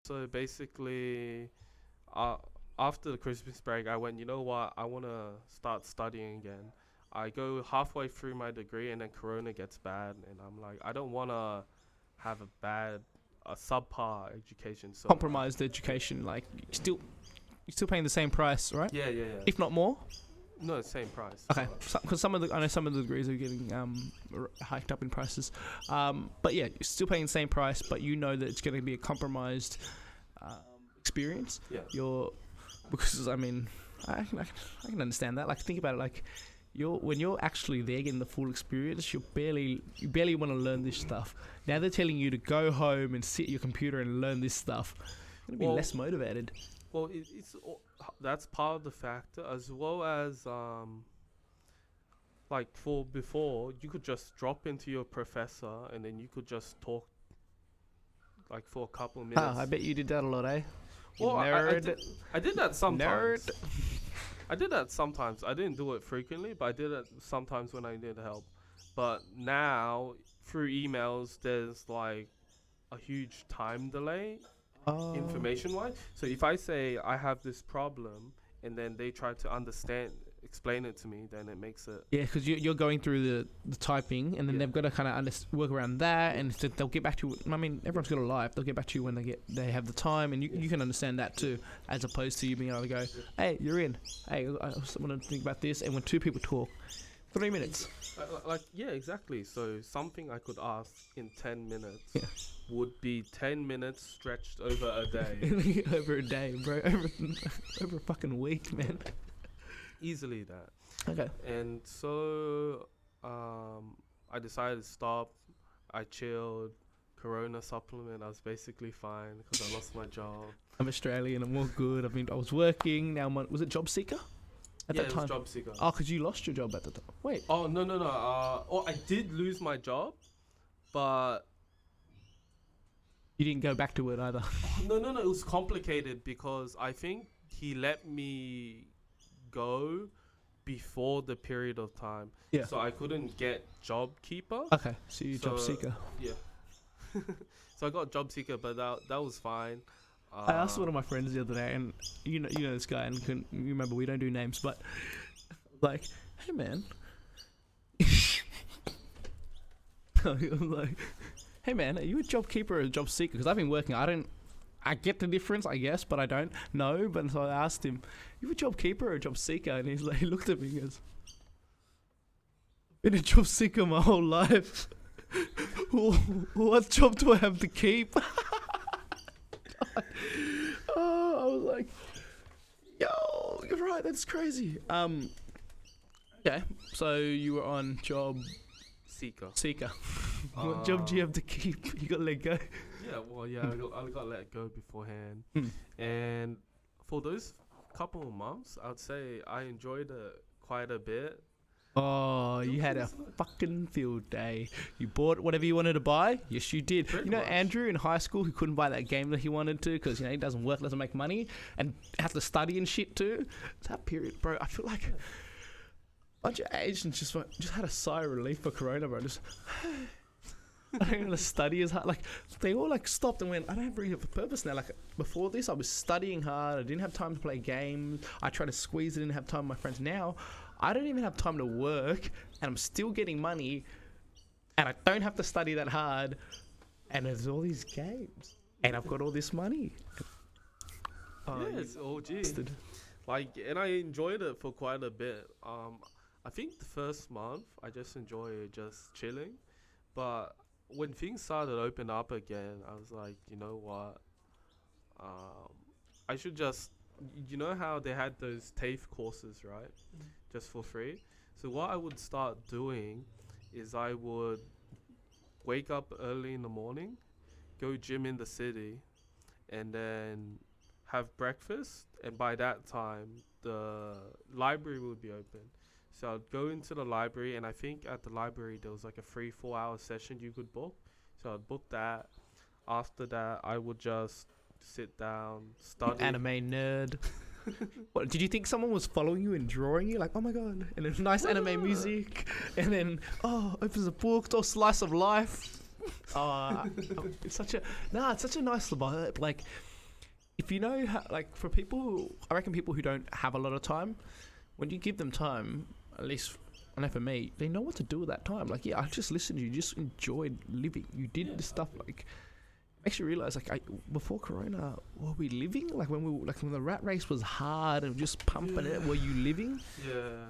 So basically, uh, after the Christmas break, I went, you know what? I want to start studying again. I go halfway through my degree and then Corona gets bad. And I'm like, I don't want to have a subpar education. So, Compromised education, like you're still paying the same price, right? yeah, yeah, yeah. If not more. No, same price. Okay, because I know some of the degrees are getting hiked up in prices, but yeah, you're still paying the same price, but you know that it's going to be a compromised um, experience. Yeah. Because I mean, I can understand that. Like think about it, like when you're actually there getting the full experience, you barely want to learn this stuff. Now they're telling you to go home and sit at your computer and learn this stuff. You're gonna be less motivated. Well, that's part of the factor, as well as like for before you could just drop into your professor and then you could just talk like for a couple of minutes. Ah, I bet you did that a lot, eh? You Well, nerd. I did that sometimes. Nerd. I did that sometimes. I didn't do it frequently, but I did it sometimes when I needed help. But now through emails, there's like a huge time delay information wise. So if I say I have this problem and then they try to explain it to me, then it makes it. Yeah, because you're going through the typing, and then Yeah. they've got to kind of work around that, and so they'll get back to you. I mean, everyone's got a life. They'll get back to you when they have the time, and you can understand that too, as opposed to you being able to go, hey, you're in. Hey, I just want to think about this, and when two people talk, 3 minutes. Yeah, exactly. So something I could ask in 10 minutes Yeah. would be 10 minutes stretched over a day. Over a day, bro. Over a fucking week, man. Easily that. Okay. And so I decided to stop. I chilled. Corona supplement. I was basically fine because I lost my job. I'm Australian. I'm all good. I was working. Now was it job seeker? At that it time. was job seeker. Oh, because you lost your job at the time. Wait. Oh, no. I did lose my job, but You didn't go back to it either. no. It was complicated because I think he let me go before the period of time. Yeah. So I couldn't get job keeper. Okay, so you're job So- seeker. Yeah. So I got job seeker, but that was fine. I asked one of my friends the other day, and you know this guy, and you remember we don't do names, but like, hey man, I'm like, hey man, are you a job keeper or a job seeker? Because I've been working. I get the difference, I guess, but I don't know. But so I asked him, you a job keeper or a job seeker? And he's like, he looked at me and goes, been a job seeker my whole life. What job do I have to keep? Oh, I was like, yo, you're right, that's crazy. Okay, so you were on job seeker. seeker. What job do you have to keep? You got to let go. Yeah, I got let go beforehand. Hmm. And for those couple of months, I'd say I enjoyed it quite a bit. Oh, you had a fucking field day. You bought whatever you wanted to buy. Yes, you did. Pretty You know much. Andrew in high school who couldn't buy that game that he wanted to because he doesn't work, doesn't make money, and had to study and shit too. That period, bro. I feel like a bunch of Asians just had a sigh of relief for Corona, bro. Just I don't want to study as hard. Like they all like stopped and went, I don't really have a purpose now. Like before this, I was studying hard. I didn't have time to play games. I tried to squeeze it. Didn't have time with my friends. Now I don't even have time to work, and I'm still getting money, and I don't have to study that hard, and there's all these games, and I've got all this money. Yes, oh gee. Bastard. Like, and I enjoyed it for quite a bit. I think the first month I just enjoyed just chilling, but when things started to open up again, I was like, you know what? I should just, you know how they had those TAFE courses, right? Just for free. So what I would start doing is I would wake up early in the morning, go gym in the city, and then have breakfast. And by that time, the library would be open. So I'd go into the library, and I think at the library there was like a 3-4 hour session you could book. So I'd book that. After that, I would just sit down, study. Anime nerd. What did you think someone was following you and drawing you? Like, oh my god, and then nice anime music, and then opens a book, oh slice of life. It's such a nice vibe. Like, if you know how, like for people, I reckon people who don't have a lot of time, when you give them time, at least I know for me, they know what to do with that time. Like, yeah, I just listened to you, just enjoyed living. You did the stuff like makes you realize like before Corona, were we living? Like when the rat race was hard and just pumping it, were you living? Yeah.